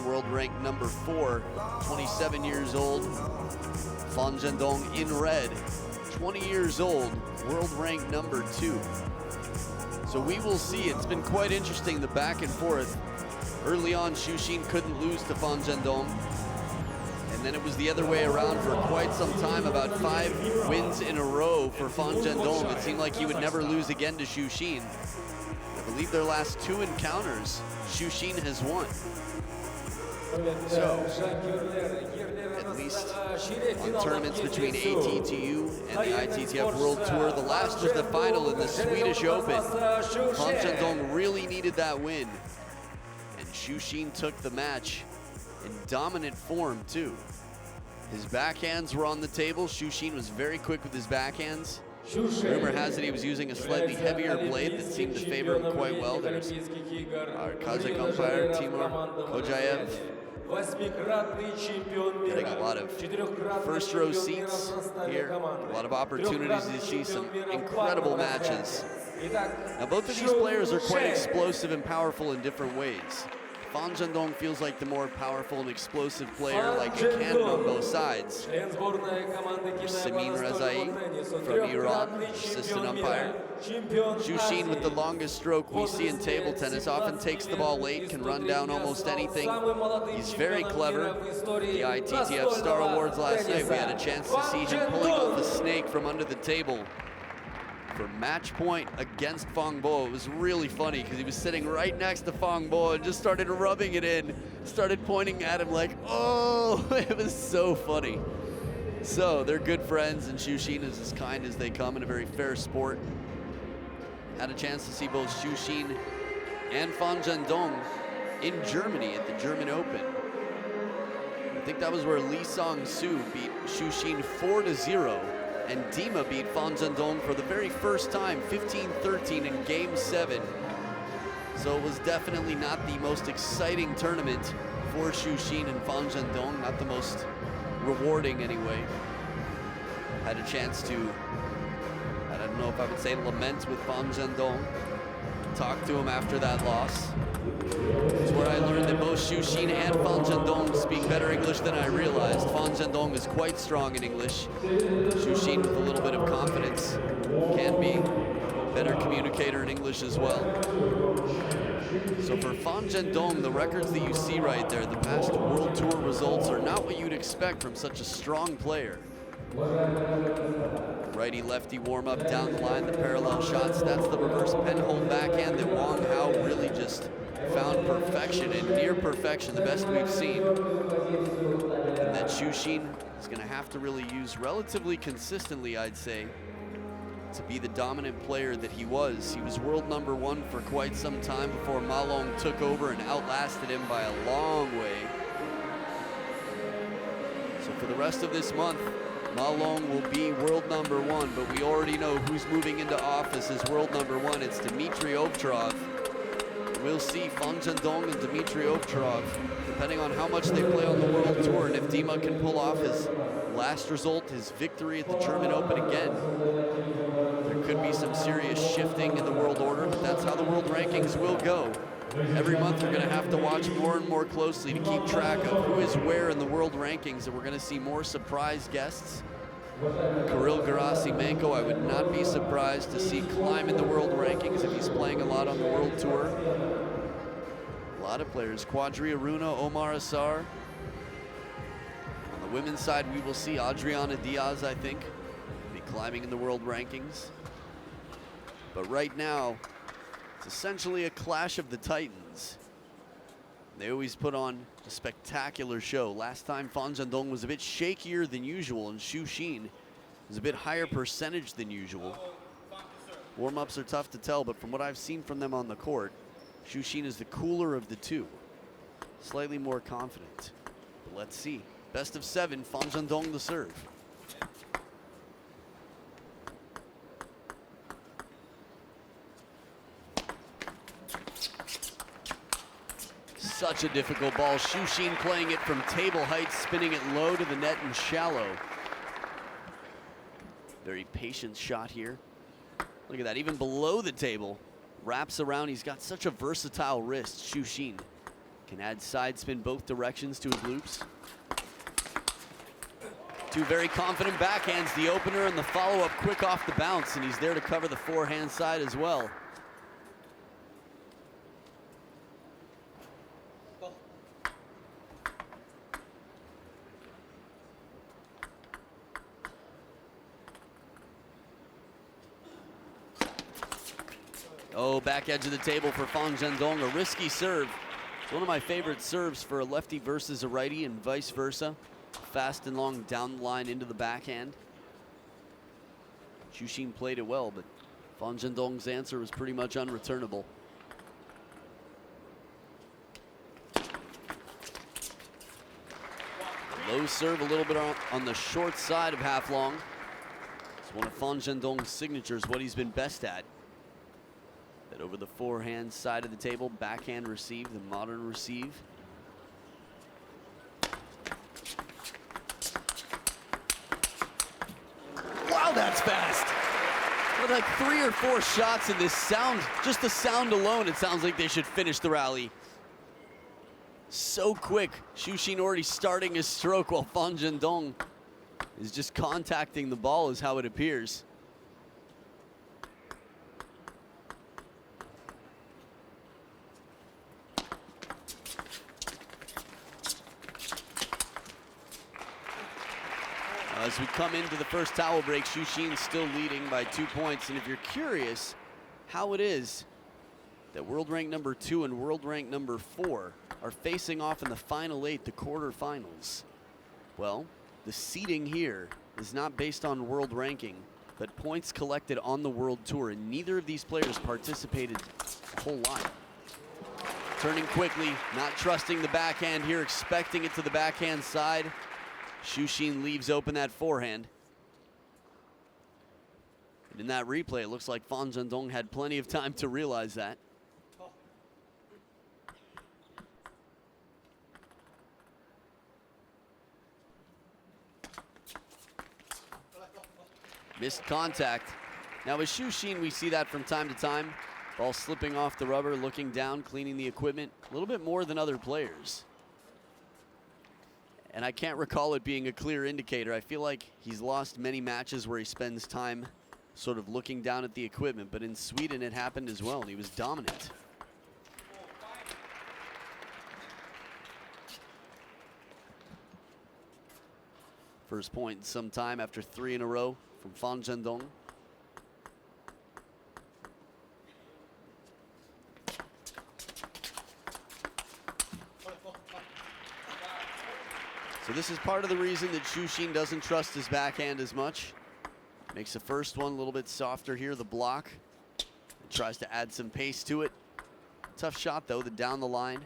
world ranked number 4, 27 years old. Fan Zhendong in red, 20 years old, world ranked number 2. So we will see. It's been quite interesting, the back and forth. Early on, Xu Xin couldn't lose to Fan Zhendong. And then it was the other way around for quite some time, about 5 wins in a row for Fan Zhendong. It seemed like he would never lose again to Xu Xin. I believe their last 2 encounters, Xu Xin has won. So, at least on tournaments between ATTU and the ITTF World Tour, the last was the final in the Swedish Open. Fan Zhendong really needed that win. And Xu Xin took the match in dominant form too. His backhands were on the table. Xu Xin was very quick with his backhands. Rumor has it he was using a slightly heavier blade that seemed to favor him quite well. There's our Kazakh umpire, Timur Kojayev, getting a lot of first row seats here, a lot of opportunities to see some incredible matches. Now both of these players are quite explosive and powerful in different ways. Fan Zhendong feels like the more powerful and explosive player, like a cannon on both sides. Samin Rezai from Iran, assistant umpire. Xu Xin with the longest stroke we see in table tennis, often takes the ball late, can run down almost anything. He's very clever. The ITTF Star Awards last night, we had a chance to see him pulling off a snake from under the table for match point against Fang Bo. It was really funny because he was sitting right next to Fang Bo and just started rubbing it in, started pointing at him like, oh, it was so funny. So they're good friends, and Xu Xin is as kind as they come in a very fair sport. Had a chance to see both Xu Xin and Fan Zhendong in Germany at the German Open. I think that was where Lee Song-soo beat Xu Xin 4-0. And Dima beat Fan Zhendong for the very first time, 15-13 in Game 7. So it was definitely not the most exciting tournament for Xu Xin and Fan Zhendong, not the most rewarding anyway. Had a chance to, I don't know if I would say lament with Fan Zhendong, talk to him after that loss. It's where I learned that both Xu Xin and Fan Zhendong speak better English than I realized. Fan Zhendong is quite strong in English. Xu Xin, with a little bit of confidence, can be a better communicator in English as well. So for Fan Zhendong, the records that you see right there, the past World Tour results, are not what you'd expect from such a strong player. Righty-lefty warm-up down the line, the parallel shots. That's the reverse penhold backhand that Wang Hao really just found perfection and near perfection, the best we've seen. And that Xu Xin is going to have to really use relatively consistently, I'd say, to be the dominant player that he was. He was world number 1 for quite some time before Ma Long took over and outlasted him by a long way. So for the rest of this month, Ma Long will be world number 1, but we already know who's moving into office as world number 1. It's Dmitry Ovtcharov. We'll see Fan Zhendong and Dmitry Ovtcharov, depending on how much they play on the World Tour, and if Dima can pull off his last result, his victory at the German Open again. There could be some serious shifting in the world order, but that's how the world rankings will go. Every month you're going to have to watch more and more closely to keep track of who is where in the world rankings, and we're going to see more surprise guests. Kirill Gerasimenko, I would not be surprised to see climb in the world rankings if he's playing a lot on the World Tour. A lot of players, Quadri Aruna, Omar Assar. On the women's side, we will see Adriana Diaz, I think, be climbing in the world rankings. But right now, it's essentially a clash of the Titans. They always put on a spectacular show. Last time, Fan Zhendong was a bit shakier than usual, and Xu Xin was a bit higher percentage than usual. Warm-ups are tough to tell, but from what I've seen from them on the court, Xu Xin is the cooler of the two. Slightly more confident. But let's see. Best of 7, Fan Zhendong the serve. Such a difficult ball. Xu Xin playing it from table height, spinning it low to the net and shallow. Very patient shot here. Look at that, even below the table. Wraps around, he's got such a versatile wrist, Xu Xin. Can add side spin both directions to his loops. Two very confident backhands, the opener and the follow-up quick off the bounce, and he's there to cover the forehand side as well. Oh, back edge of the table for Fan Zhendong, a risky serve. It's one of my favorite serves for a lefty versus a righty and vice versa. Fast and long down the line into the backhand. Xu Xin played it well, but Fan Zhendong's answer was pretty much unreturnable. Low serve, a little bit on the short side of half long. It's one of Fan Zhendong's signatures, what he's been best at. That over the forehand side of the table, backhand receive, the modern receive. Wow, that's fast. With like 3 or 4 shots in this sound, just the sound alone, it sounds like they should finish the rally. So quick. Xu Xin already starting his stroke while Fan Zhendong is just contacting the ball is how it appears. As we come into the first towel break, Xu Xin still leading by 2 points. And if you're curious how it is that world rank number 2 and world rank number 4 are facing off in the final 8, the quarterfinals, well, the seeding here is not based on world ranking, but points collected on the world tour, and neither of these players participated a whole lot. Turning quickly, not trusting the backhand here, expecting it to the backhand side. Xu Xin leaves open that forehand. And in that replay, it looks like Fan Zhendong had plenty of time to realize that. Missed contact. Now with Xu Xin, we see that from time to time. Ball slipping off the rubber, looking down, cleaning the equipment, a little bit more than other players. And I can't recall it being a clear indicator. I feel like he's lost many matches where he spends time sort of looking down at the equipment, but in Sweden it happened as well, and he was dominant. First point in some time after 3 in a row from Fan Zhendong. So this is part of the reason that Xu Xin doesn't trust his backhand as much. Makes the first one a little bit softer here, the block. Tries to add some pace to it. Tough shot though, the down the line.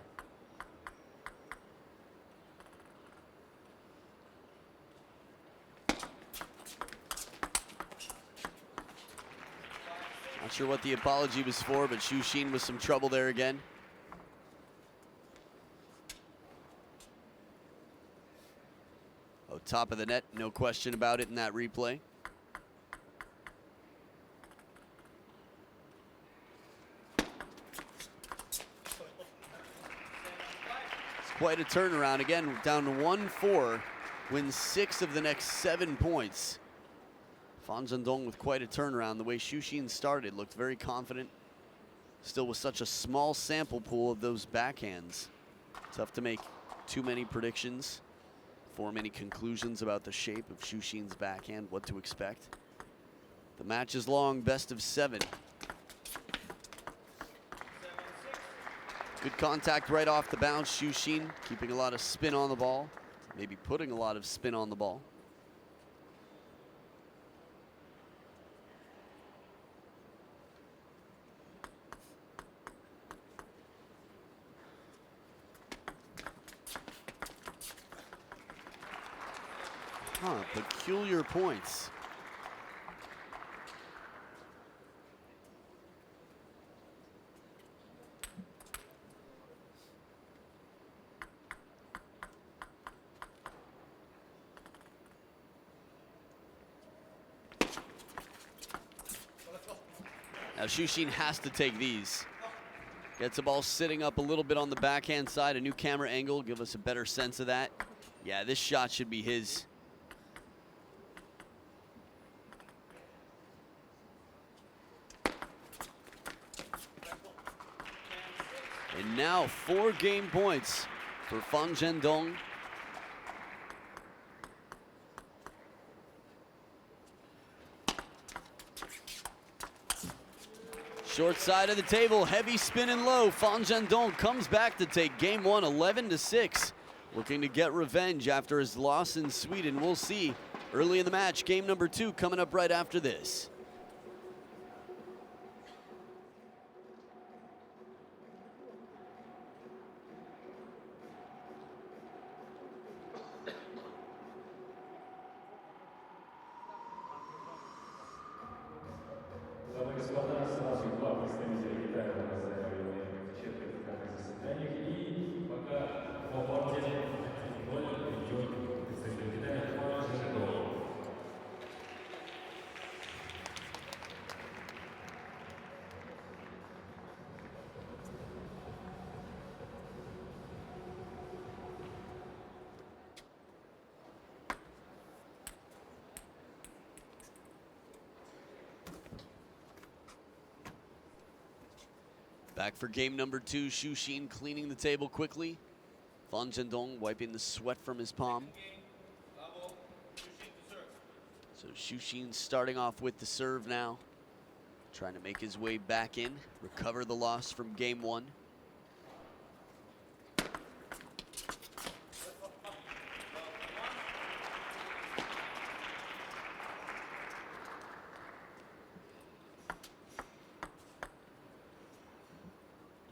Not sure what the apology was for, but Xu Xin with some trouble there again. Oh, top of the net, no question about it in that replay. It's quite a turnaround. Again, down to 1-4, wins 6 of the next 7 points. Fan Zhendong with quite a turnaround. The way Xu Xin started, looked very confident. Still with such a small sample pool of those backhands. Tough to make too many predictions. Form any conclusions about the shape of Xu Xin's backhand, what to expect. The match is long, best of 7. Good contact right off the bounce. Xu Xin keeping a lot of spin on the ball, maybe putting a lot of spin on the ball. Peculiar points. Now Xu Xin has to take these. Gets the ball sitting up a little bit on the backhand side. A new camera angle, give us a better sense of that. Yeah, this shot should be his. And now 4 game points for Phan Zhendong. Short side of the table, heavy spin and low. Phan Zhendong comes back to take game 1, 11-6. Looking to get revenge after his loss in Sweden. We'll see early in the match. Game number 2 coming up right after this. Back for game number 2, Xu Xin cleaning the table quickly. Phan Zhendong wiping the sweat from his palm. So Xu Xin starting off with the serve now. Trying to make his way back in, recover the loss from game 1.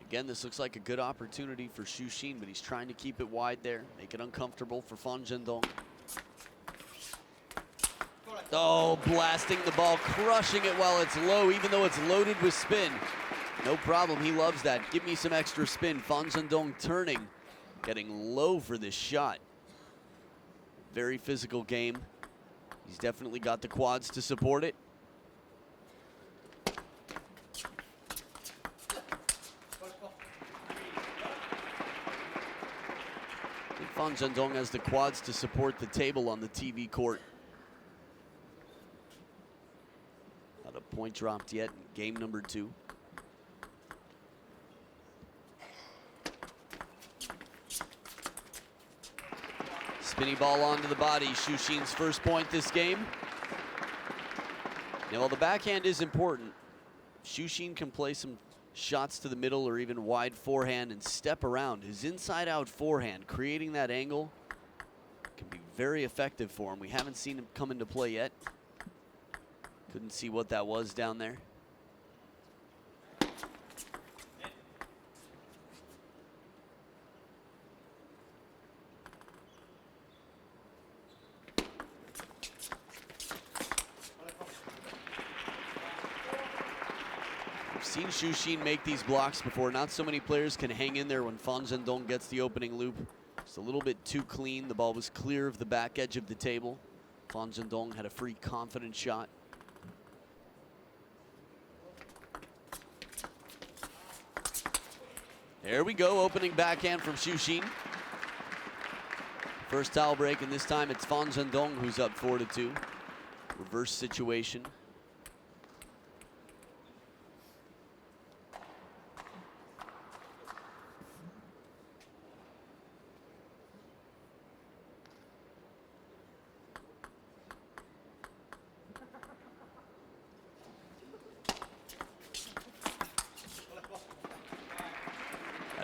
Again, this looks like a good opportunity for Xu Xin, but he's trying to keep it wide there, make it uncomfortable for Phan Zhendong. Oh, blasting the ball, crushing it while it's low, even though it's loaded with spin. No problem, he loves that. Give me some extra spin. Phan Zhendong turning, getting low for this shot. Very physical game. He's definitely got the quads to support it. Phan Zhendong has the quads to support the table on the TV court. Not a point dropped yet in game number 2. Spinny ball onto the body. Xu Xin's first point this game. Now, while the backhand is important, Xu Xin can play some shots to the middle or even wide forehand and step around. His inside-out forehand, creating that angle, can be very effective for him. We haven't seen him come into play yet. Couldn't see what that was down there. Seen Xu Xin make these blocks before. Not so many players can hang in there when Phan Zhendong gets the opening loop. Just a little bit too clean. The ball was clear of the back edge of the table. Phan Zhendong had a free, confident shot. There we go, opening backhand from Xu Xin. First towel break, and this time it's Phan Zhendong who's up 4-2. Reverse situation.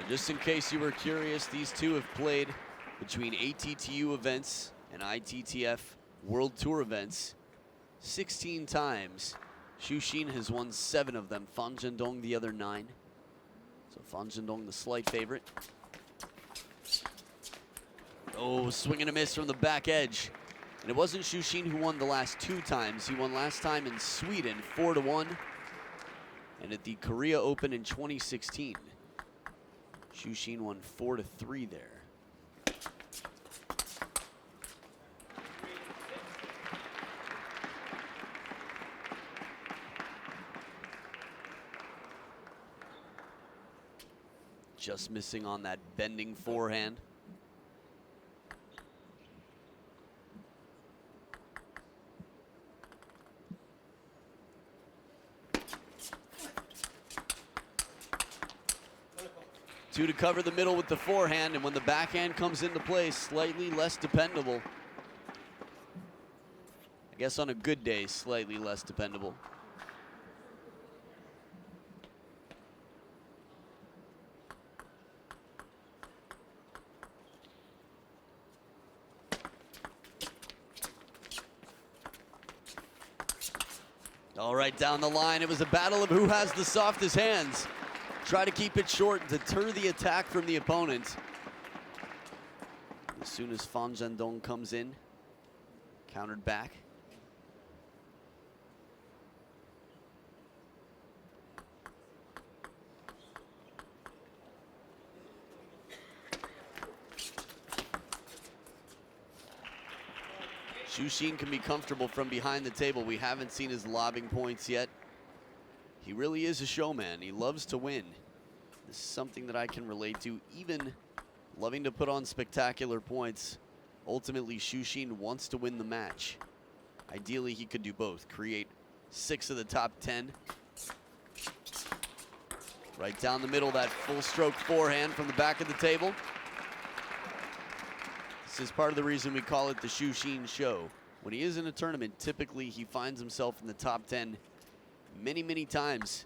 Just in case you were curious, these two have played between ATTU events and ITTF World Tour events 16 times. Xu Xin has won 7 of them, Phan Zhendong the other 9. So Phan Zhendong the slight favorite. Oh, swing and a miss from the back edge. And it wasn't Xu Xin who won the last 2 times. He won last time in Sweden, 4-1, and at the Korea Open in 2016. Xu Xin won 4-3 there. just missing on that bending forehand. Two to cover the middle with the forehand, and when the backhand comes into play, slightly less dependable. I guess on a good day, slightly less dependable. All right, down the line, it was a battle of who has the softest hands. Try to keep it short, deter the attack from the opponent. As soon as Fan Zhendong comes in, countered back. Xu Xin can be comfortable from behind the table. We haven't seen his lobbing points yet. He really is a showman. He loves to win. This is something that I can relate to, even loving to put on spectacular points. Ultimately, Xu Xin wants to win the match. Ideally, he could do both. Create 6 of the top 10. Right down the middle, that full stroke forehand from the back of the table. This is part of the reason we call it the Xu Xin show. When he is in a tournament, typically he finds himself in the top 10 many, many times.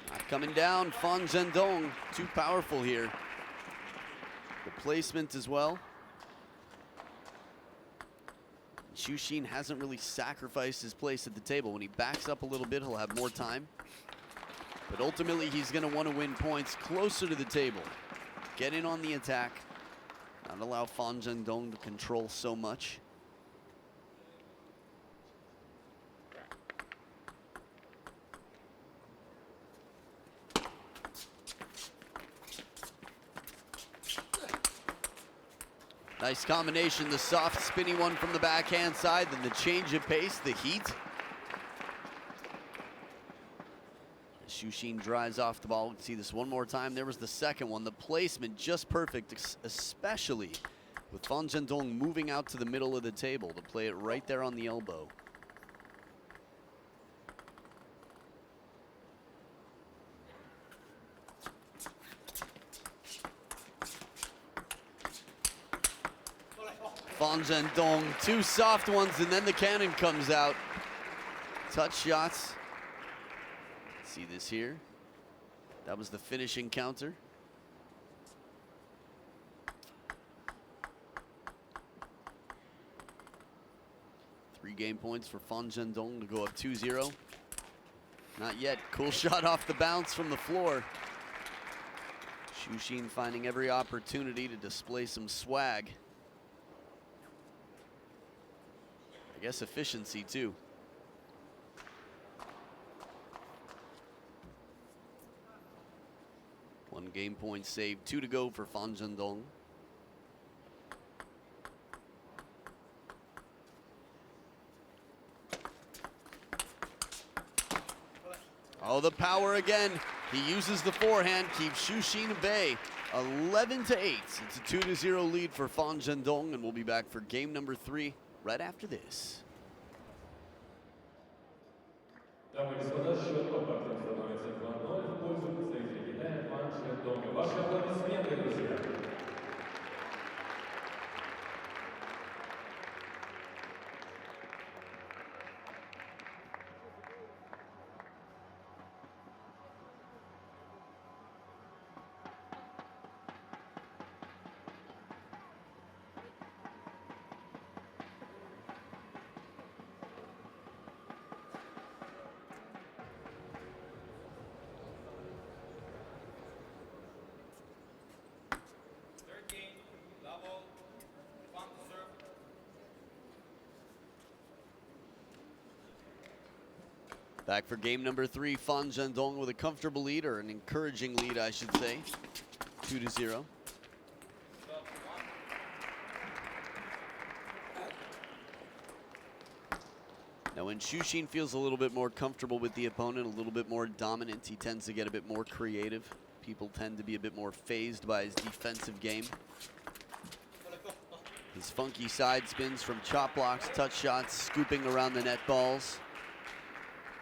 Not coming down, Fan Zhendong, too powerful here. The placement as well. Xu Xin hasn't really sacrificed his place at the table. When he backs up a little bit, he'll have more time. But ultimately, he's going to want to win points closer to the table. Get in on the attack. Not allow Fan Zhendong to control so much. Nice combination, the soft, spinny one from the backhand side, then the change of pace, the heat. Xu Xin drives off the ball. We can see this one more time. There was the second one. The placement just perfect, especially with Fan Zhendong moving out to the middle of the table to play it right there on the elbow. Fan Zhendong, 2 soft ones, and then the cannon comes out. Touch shots. See this here. That was the finishing counter. Three game points for Fan Zhendong to go up 2-0. Not yet. Cool shot off the bounce from the floor. Xu Xin finding every opportunity to display some swag. I guess efficiency too. One game point saved, 2 to go for Fan Zhendong. Oh, the power again. He uses the forehand, keeps Xu Xin at bay. 11-8. It's a 2-0 lead for Fan Zhendong, and we'll be back for game number 3 right after this. Дамы и господа, счет компактно становится 2-0 в пользу представителей Китая Фан Зhendong. Ваши аплодисменты, друзья. Back for game number 3, Fan Zhendong with a comfortable lead, or an encouraging lead, I should say, 2-0. Now when Shushin feels a little bit more comfortable with the opponent, a little bit more dominant, he tends to get a bit more creative. People tend to be a bit more phased by his defensive game. His funky side spins from chop blocks, touch shots, scooping around the net balls,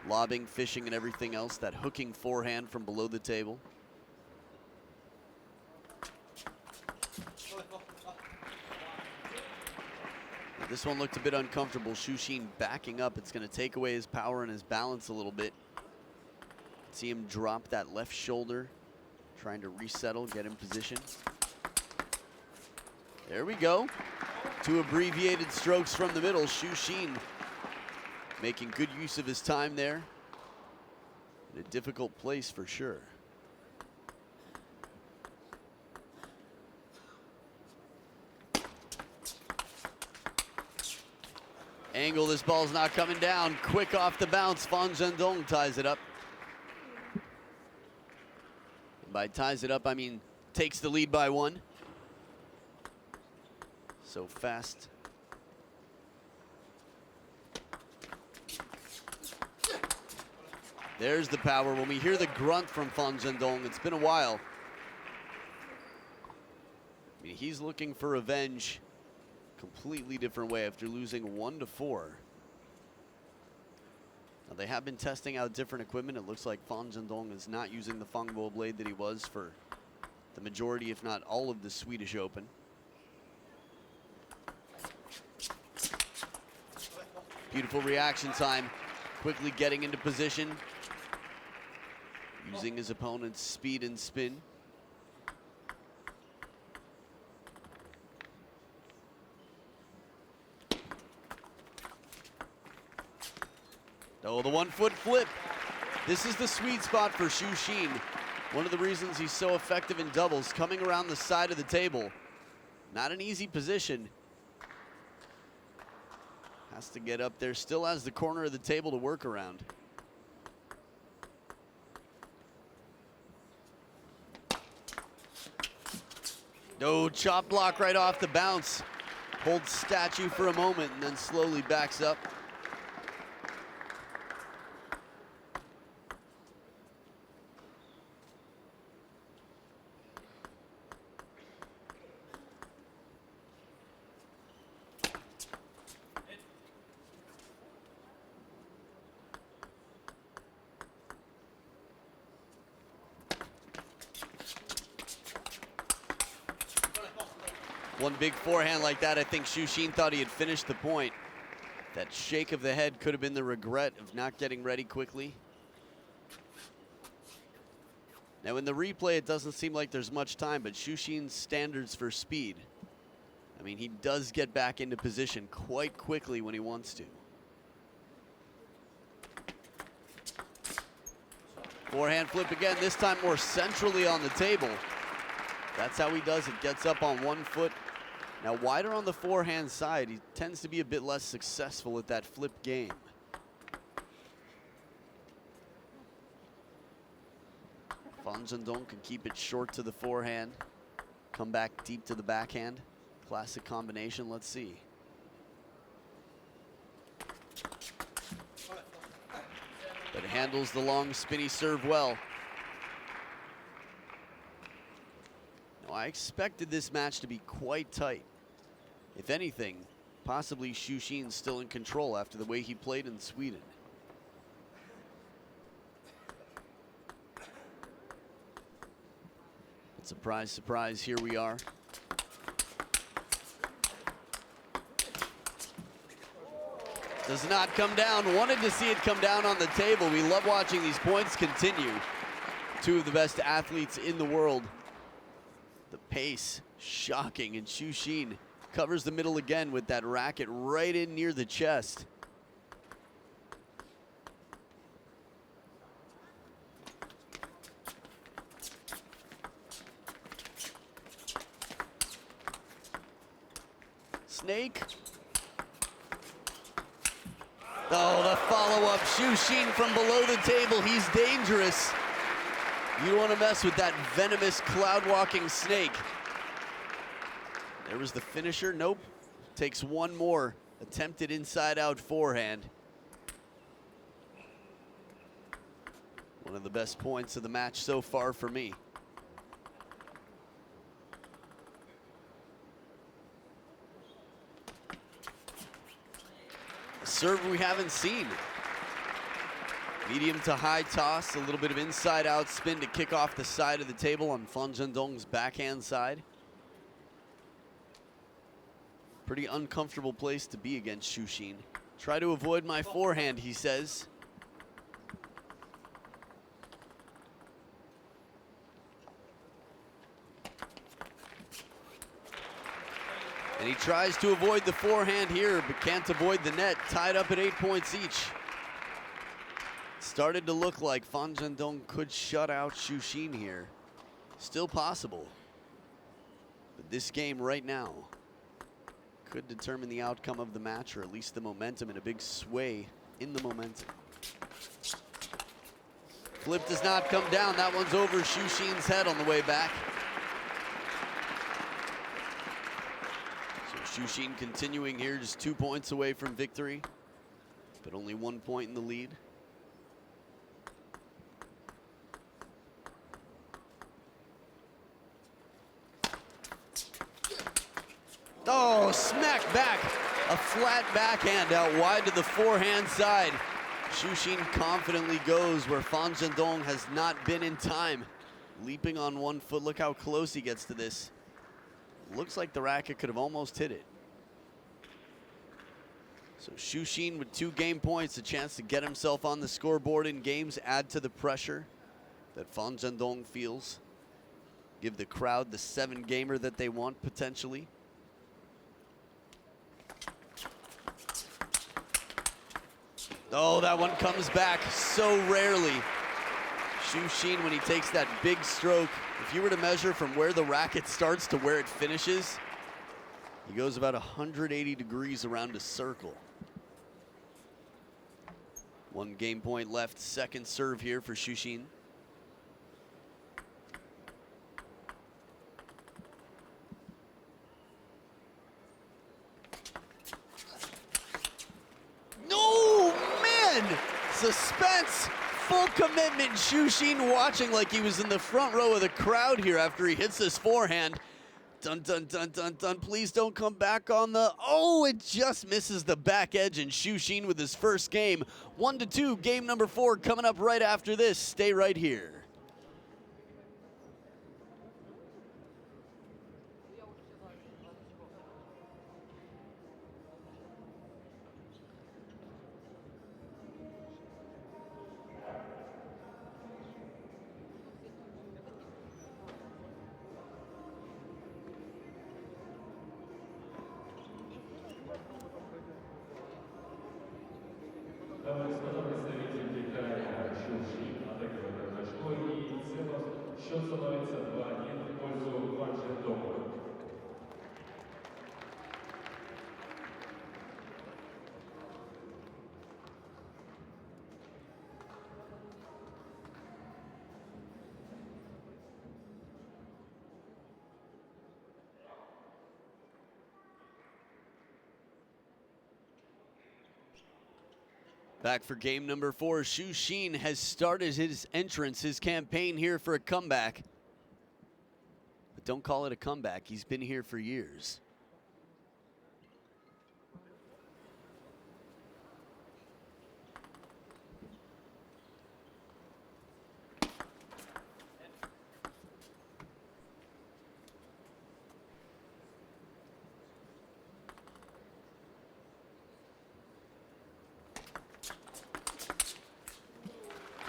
lobbing, fishing, and everything else. That hooking forehand from below the table. This one looked a bit uncomfortable. Shushin backing up. It's going to take away his power and his balance a little bit. See him drop that left shoulder, trying to resettle, get in position. There we go. 2 abbreviated strokes from the middle. Shushin making good use of his time there. In a difficult place for sure. Angle, this ball's not coming down. Quick off the bounce, Fan Zhendong ties it up. And by ties it up, I mean takes the lead by 1. So fast. There's the power. When we hear the grunt from Fan Zhendong, it's been a while. I mean, he's looking for revenge. Completely different way after losing 1-4. Now they have been testing out different equipment. It looks like Fan Zhendong is not using the Fangbo blade that he was for the majority, if not all, of the Swedish Open. Beautiful reaction time, quickly getting into position, using his opponent's speed and spin. Oh, the 1-foot flip. This is the sweet spot for Shushin. One of the reasons he's so effective in doubles, coming around the side of the table. Not an easy position. Has to get up there, still has the corner of the table to work around. No, chop block right off the bounce. Holds statue for a moment and then slowly backs up. One big forehand like that, I think Shushin thought he had finished the point. That shake of the head could have been the regret of not getting ready quickly. Now in the replay, it doesn't seem like there's much time, but Shushin's standards for speed. I mean, he does get back into position quite quickly when he wants to. Forehand flip again, this time more centrally on the table. That's how he does it, gets up on 1 foot. Now wider on the forehand side, he tends to be a bit less successful at that flip game. Fan Zhendong can keep it short to the forehand, come back deep to the backhand. Classic combination, let's see. But handles the long spinny serve well. I expected this match to be quite tight. If anything, possibly Shushin's still in control after the way he played in Sweden. But surprise, surprise, here we are. Does not come down. Wanted to see it come down on the table. We love watching these points continue. 2 of the best athletes in the world. The pace, shocking, and Shushin covers the middle again with that racket right in near the chest. Snake. Oh, the follow-up, Shushin from below the table. He's dangerous. You don't want to mess with that venomous cloud-walking snake. There was the finisher. Nope. Takes one more attempted inside-out forehand. One of the best points of the match so far for me. A serve we haven't seen. Medium to high toss, a little bit of inside out spin to kick off the side of the table on Phan Zhendong's backhand side. Pretty uncomfortable place to be against Xu Xin. Try to avoid my forehand, he says. And he tries to avoid the forehand here, but can't avoid the net. Tied up at 8 points each. Started to look like Phan Zhendong could shut out Xu Xin here. Still possible. But this game right now could determine the outcome of the match, or at least the momentum, and a big sway in the momentum. Flip does not come down. That one's over Xu Xin's head on the way back. So Xu Xin continuing here, just 2 points away from victory, but only 1 point in the lead. Oh, smack back. A flat backhand out wide to the forehand side. Xu Xin confidently goes where Phan Zhendong has not been in time. Leaping on 1 foot. Look how close he gets to this. Looks like the racket could have almost hit it. So Xu Xin with 2 game points, a chance to get himself on the scoreboard in games, add to the pressure that Phan Zhendong feels. Give the crowd the 7-gamer that they want potentially. Oh, that one comes back so rarely. Xu Xin, when he takes that big stroke, if you were to measure from where the racket starts to where it finishes, he goes about 180 degrees around a circle. 1 game point left, second serve here for Xu Xin. Suspense, full commitment. Xu Xin watching like he was in the front row of the crowd here after he hits this forehand. Dun, dun, dun, dun, dun. Please don't come back on the... Oh, it just misses the back edge, and Xu Xin with his first game. 1-2, game number 4 coming up right after this. Stay right here. Дамы и господа, представитель Китая Xu Xin отыгрывает очко, и в целом счет становится 2-1 в пользу Пхан Зhendонга. Back for game number 4. Xu Xin has started his entrance, his campaign here for a comeback. But don't call it a comeback. He's been here for years.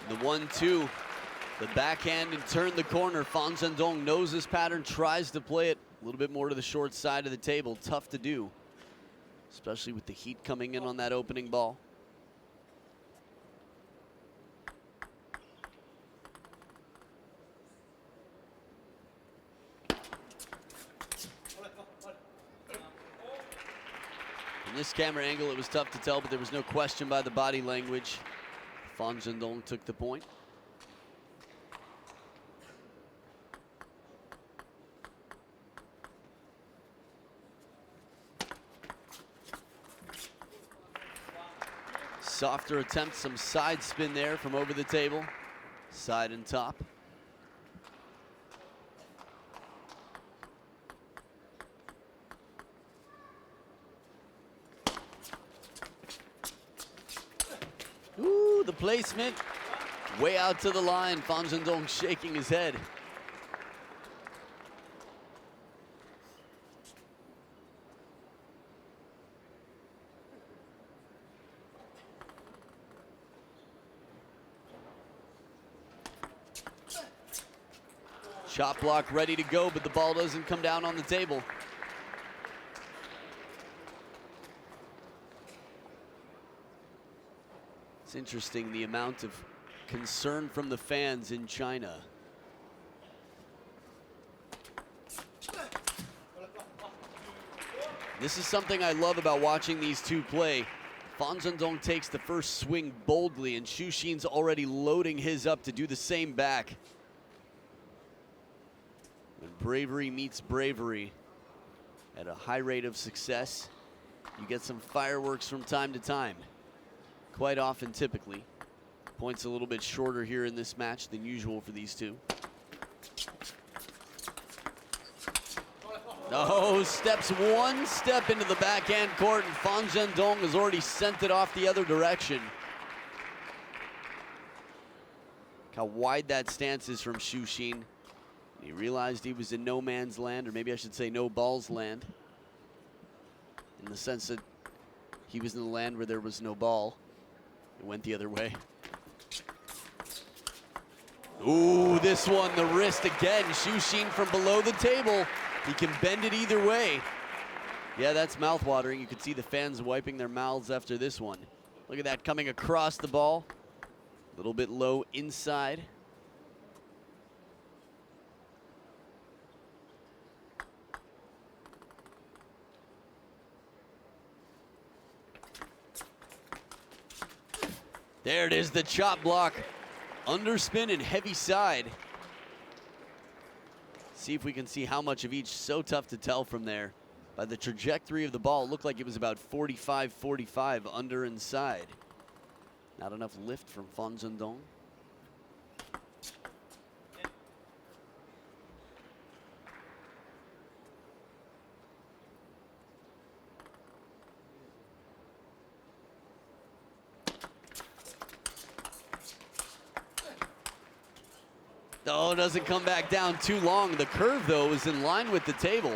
The 1-2, the backhand and turn the corner. Phan Zhendong knows his pattern, tries to play it a little bit more to the short side of the table. Tough to do, especially with the heat coming in on that opening ball. From this camera angle, it was tough to tell, but there was no question by the body language. Phan Zhendong took the point. Softer attempt, some side spin there from over the table. Side and top. Ooh, the placement. Way out to the line. Phan Zhendong shaking his head. Chop block ready to go, but the ball doesn't come down on the table. It's interesting the amount of concern from the fans in China. This is something I love about watching these two play. Phan Zhendong takes the first swing boldly, and Xu Xin's already loading his up to do the same back. When bravery meets bravery at a high rate of success, you get some fireworks from time to time. Quite often, typically. Points a little bit shorter here in this match than usual for these two. No, steps one step into the backhand court, and Phan Zhendong has already sent it off the other direction. Look how wide that stance is from Xu Xin. He realized he was in no man's land, or maybe I should say no balls land, in the sense that he was in the land where there was no ball. It went the other way. Ooh, this one, the wrist again. Xu Xin from below the table. He can bend it either way. Yeah, that's mouthwatering. You can see the fans wiping their mouths after this one. Look at that coming across the ball. A little bit low inside. There it is, the chop block. Underspin and heavy side. See if we can see how much of each. So tough to tell from there. By the trajectory of the ball, it looked like it was about 45-45 under and side. Not enough lift from Phan Zhendong. Oh, doesn't come back down too long. The curve, though, is in line with the table.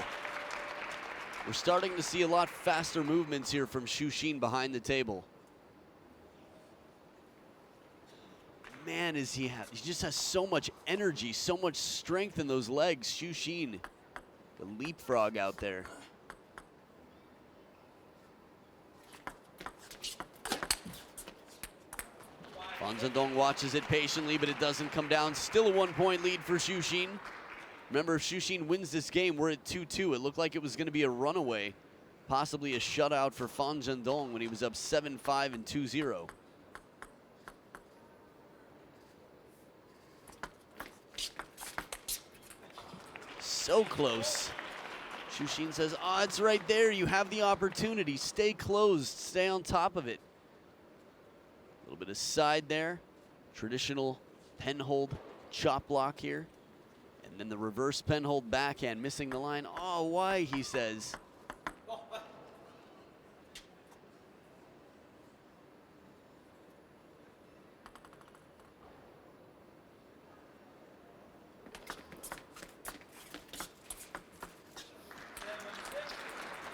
We're starting to see a lot faster movements here from Xu Xin behind the table. Man, he just has so much energy, so much strength in those legs. Xu Xin, the leapfrog out there. Phan Zhendong watches it patiently, but it doesn't come down. Still a 1-point lead for Xu Xin. Remember, if Xu Xin wins this game, we're at 2-2. It looked like it was going to be a runaway, possibly a shutout for Phan Zhendong when he was up 7-5 and 2-0. So close. Xu Xin says, oh, it's right there. You have the opportunity. Stay closed. Stay on top of it. A little bit of side there. Traditional pen hold chop block here. And then the reverse pen hold backhand, missing the line. Oh, why, he says.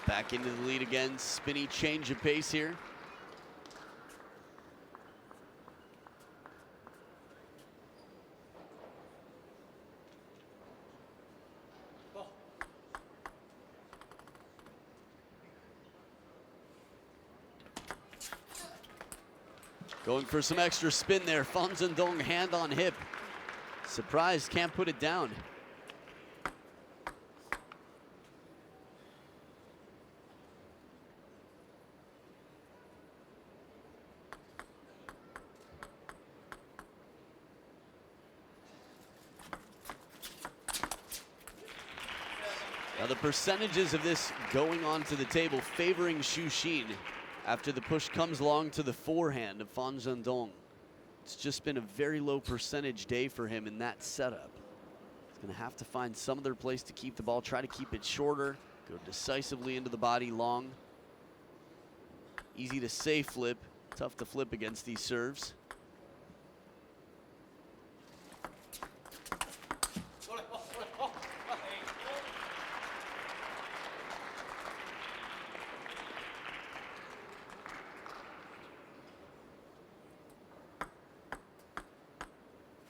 Back into the lead again. Spinny change of pace here. Going for some extra spin there. Phan Zhendong, hand on hip. Surprised, can't put it down. Now the percentages of this going onto the table favoring Xu Xin after the push comes along to the forehand of Phan Zhendong. It's just been a very low percentage day for him in that setup. He's going to have to find some other place to keep the ball, try to keep it shorter, go decisively into the body long. Easy to say flip, tough to flip against these serves.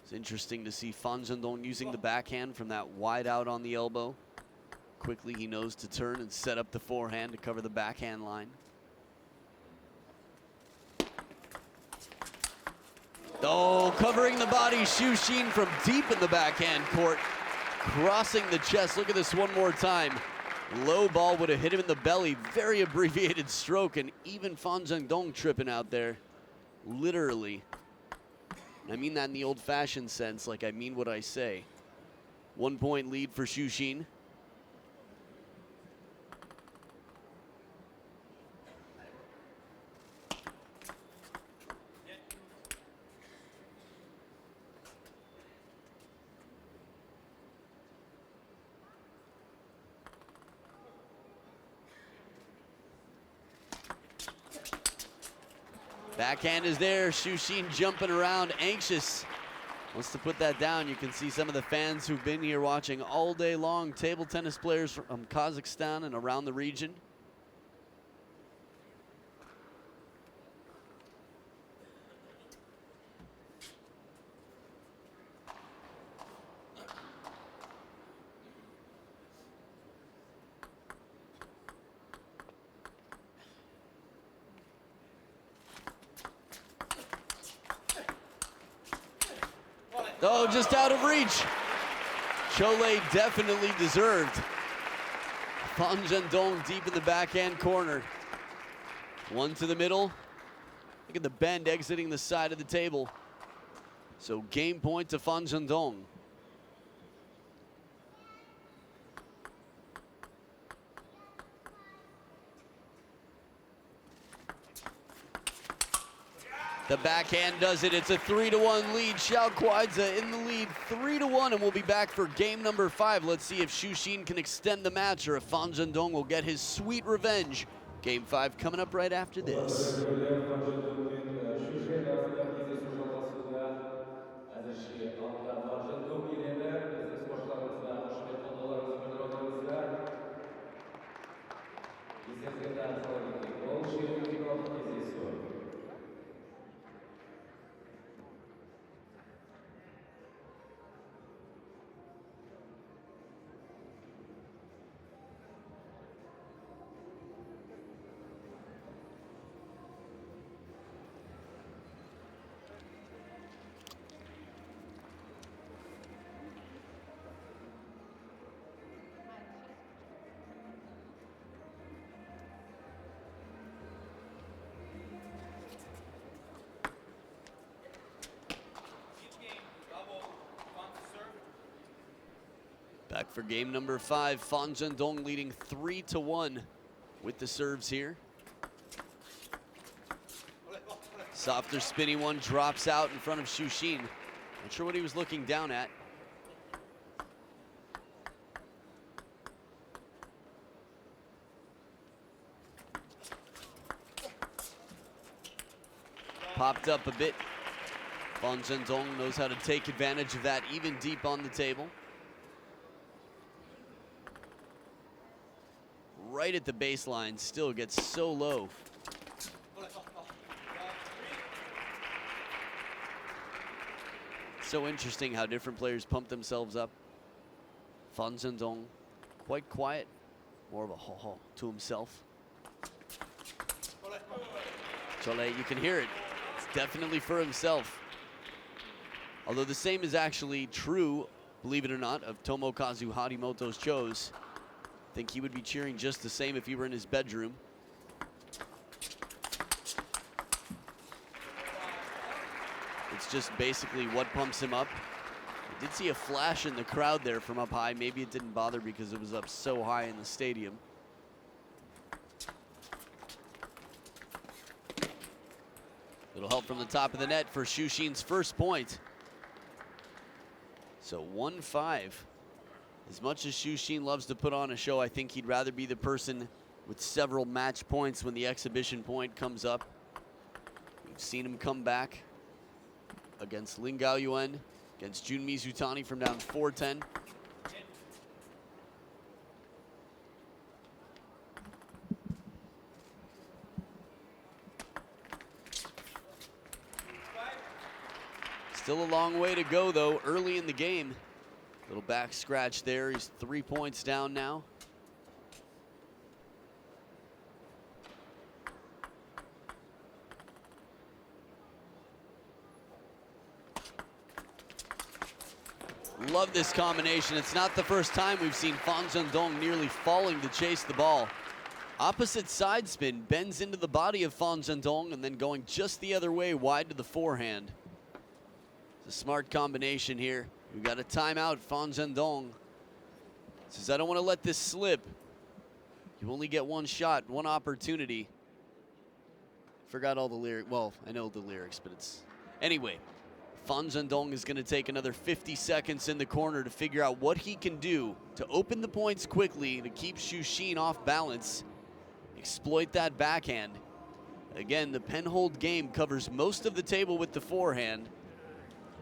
It's interesting to see Phan Zhendong using the backhand from that wide out on the elbow. Quickly he knows to turn and set up the forehand to cover the backhand line. Oh, covering the body, Xu Xin from deep in the backhand court, crossing the chest. Look at this one more time. Low ball would have hit him in the belly. Very abbreviated stroke, and even Phan Zhendong tripping out there, literally. I mean that in the old-fashioned sense, like I mean what I say. 1 point lead for Xu Xin. Backhand is there, Xu Xin jumping around, anxious. Wants to put that down. You can see some of the fans who've been here watching all day long, table tennis players from Kazakhstan and around the region. Oh, just out of reach. Cholet definitely deserved. Phan Zhendong deep in the backhand corner. One to the middle. Look at the bend exiting the side of the table. So game point to Phan Zhendong. The backhand does it. It's a 3-1 lead. Xiao Kuaizi in the lead, 3-1, and we'll be back for game number 5. Let's see if Xu Xin can extend the match or if Phan Zhendong will get his sweet revenge. Game 5 coming up right after this. Back for game number 5. Phan Zhendong leading 3-1 with the serves here. Softer spinny one drops out in front of Xu Xin. Not sure what he was looking down at. Popped up a bit. Phan Zhendong knows how to take advantage of that, even deep on the table. Right at the baseline, still gets so low. So interesting how different players pump themselves up. Phan Zhendong, quite quiet, more of a ho-ho to himself. Cholet, you can hear it. It's definitely for himself. Although the same is actually true, believe it or not, of Tomokazu Harimoto's Cho's. I think he would be cheering just the same if he were in his bedroom. It's just basically what pumps him up. I did see a flash in the crowd there from up high. Maybe it didn't bother because it was up so high in the stadium. Little help from the top of the net for Xu Xin's first point. So 1-5. As much as Xu Xin loves to put on a show, I think he'd rather be the person with several match points when the exhibition point comes up. We've seen him come back against Lin Gaoyuan, against Jun Mizutani from down 4-10. Still a long way to go, though, early in the game. Little back scratch there. He's 3 points down now. Love this combination. It's not the first time we've seen Fan Zhendong nearly falling to chase the ball. Opposite side spin, bends into the body of Fan Zhendong and then going just the other way, wide to the forehand. It's a smart combination here. We've got a timeout. Fan Zhendong says, I don't want to let this slip. You only get one shot, one opportunity. Forgot all the lyrics. Well, I know the lyrics, but it's... Anyway, Fan Zhendong is going to take another 50 seconds in the corner to figure out what he can do to open the points quickly, to keep Xu Xin off balance, exploit that backhand. Again, the pen-hold game covers most of the table with the forehand.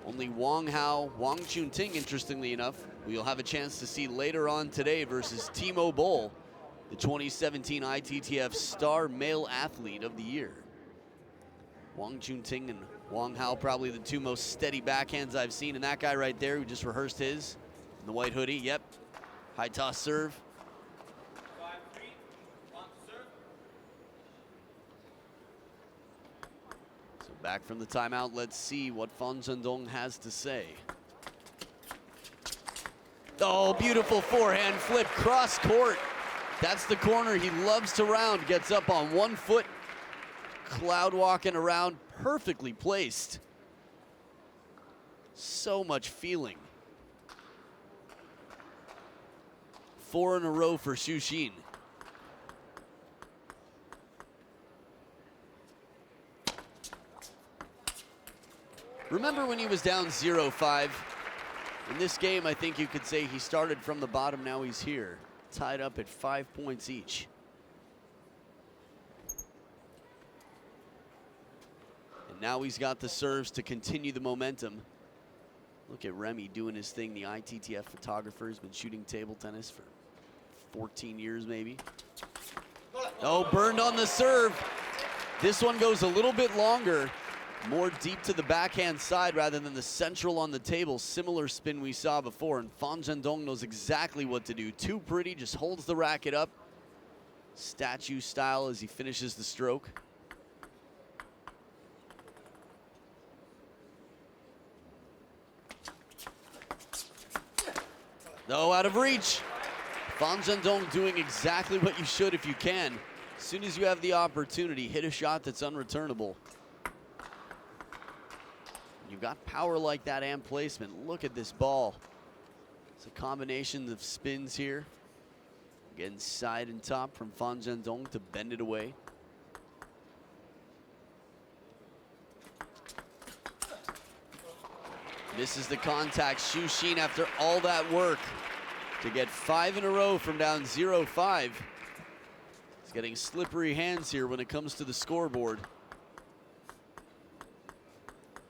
Only Wang Hao, Wang Chunting, interestingly enough, we'll have a chance to see later on today versus Timo Boll, the 2017 ITTF Star Male Athlete of the Year. Wang Chunting and Wang Hao, probably the two most steady backhands I've seen. And that guy right there who just rehearsed his in the white hoodie, yep. High toss serve. Back from the timeout, let's see what Fan Zhendong has to say. Oh, beautiful forehand flip, cross court. That's the corner he loves to round. Gets up on 1 foot, cloud walking around, perfectly placed. So much feeling. 4 in a row for Xu Xin. Remember when he was down 0-5? In this game, I think you could say he started from the bottom, now he's here. Tied up at 5 points each. And now he's got the serves to continue the momentum. Look at Remy doing his thing. The ITTF photographer has been shooting table tennis for 14 years maybe. Oh, burned on the serve. This one goes a little bit longer. More deep to the backhand side rather than the central on the table. Similar spin we saw before, and Fan Zhendong knows exactly what to do. Too pretty, just holds the racket up. Statue style as he finishes the stroke. No, out of reach. Fan Zhendong doing exactly what you should if you can. As soon as you have the opportunity, hit a shot that's unreturnable. You've got power like that and placement. Look at this ball. It's a combination of spins here. Again, side and top from Fan Zhendong to bend it away. Misses the contact. Xu Xin, after all that work to get 5 in a row from down 0-5. He's getting slippery hands here when it comes to the scoreboard.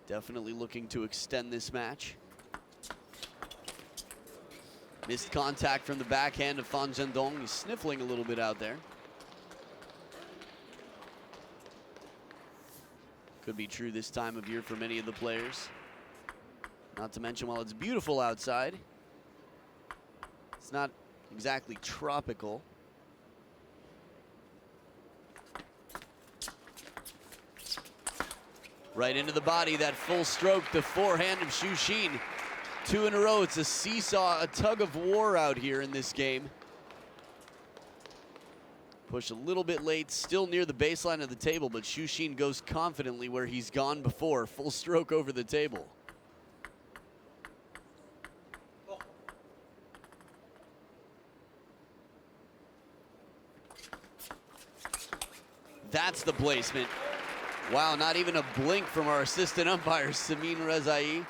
Definitely looking to extend this match. Missed contact from the backhand of Fan Zhendong. He's sniffling a little bit out there. Could be true this time of year for many of the players. Not to mention, while it's beautiful outside, it's not exactly tropical. Right into the body, that full stroke, the forehand of Xu Xin. 2 in a row. It's a seesaw, a tug of war out here in this game. Push a little bit late, still near the baseline of the table, but Xu Xin goes confidently where he's gone before. Full stroke over the table. That's the placement. Wow, not even a blink from our assistant umpire, Samin Rezai.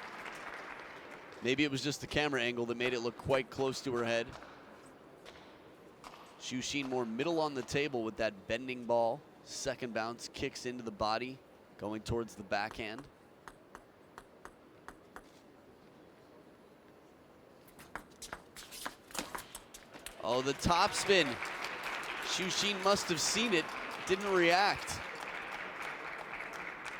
Maybe it was just the camera angle that made it look quite close to her head. Xu Xin more middle on the table with that bending ball. Second bounce, kicks into the body, going towards the backhand. Oh, the topspin. Xu Xin must have seen it, didn't react.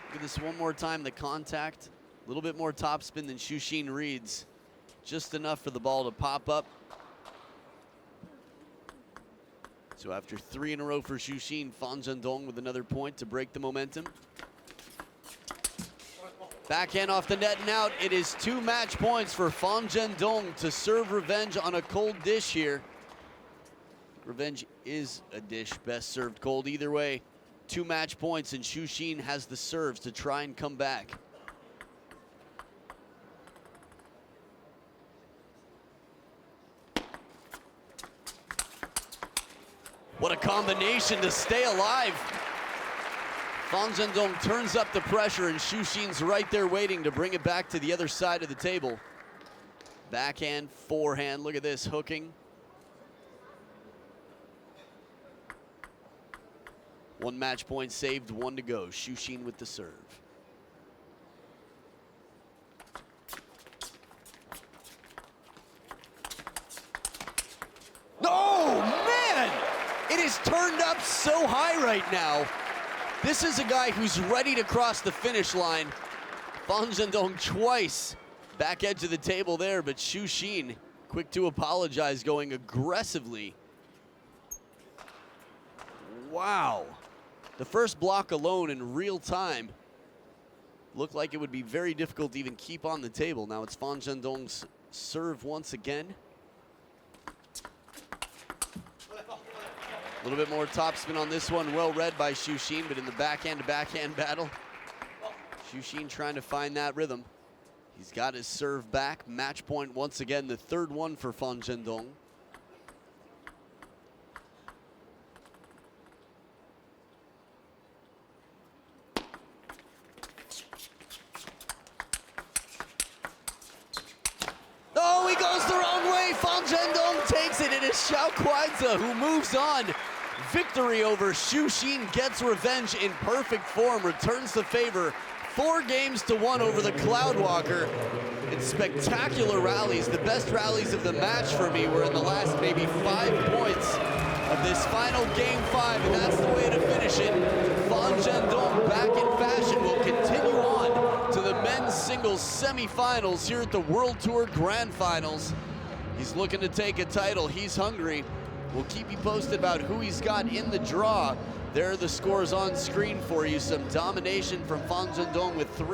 Look at this one more time, the contact. A little bit more topspin than Xu Xin reads. Just enough for the ball to pop up. So after 3 in a row for Xu Xin, Fan Zhendong with another point to break the momentum. Backhand off the net and out. It is 2 match points for Fan Zhendong to serve revenge on a cold dish here. Revenge is a dish best served cold. Either way, 2 match points, and Xu Xin has the serves to try and come back. What a combination to stay alive. Fan Zhendong turns up the pressure, and Xu Xin's right there waiting to bring it back to the other side of the table. Backhand, forehand, look at this, hooking. 1 match point saved, 1 to go. Xu Xin with the serve. Oh, man! It is turned up so high right now. This is a guy who's ready to cross the finish line. Fan Zhendong twice. Back edge of the table there, but Xu Xin quick to apologize, going aggressively. Wow. The first block alone in real time looked like it would be very difficult to even keep on the table. Now it's Fan Zhendong's serve once again. A little bit more topspin on this one, well read by Xu Xin, but in the backhand-to-backhand battle, Xu Xin trying to find that rhythm. He's got his serve back, match point once again, the 3rd one for Fan Zhendong. Oh, he goes the wrong way. Fan Zhendong takes it. It is Xiao Kuaizi who moves on. Victory over Xu Xin, gets revenge in perfect form, returns the favor 4 games to 1 over the Cloudwalker. It's spectacular rallies. The best rallies of the match for me were in the last maybe 5 points of this final game 5, and that's the way to finish it. Fan Zhendong back in fashion will continue on to the men's singles semifinals here at the World Tour Grand Finals. He's looking to take a title. He's hungry. We'll keep you posted about who he's got in the draw. There are the scores on screen for you. Some domination from Fan Zhendong with 3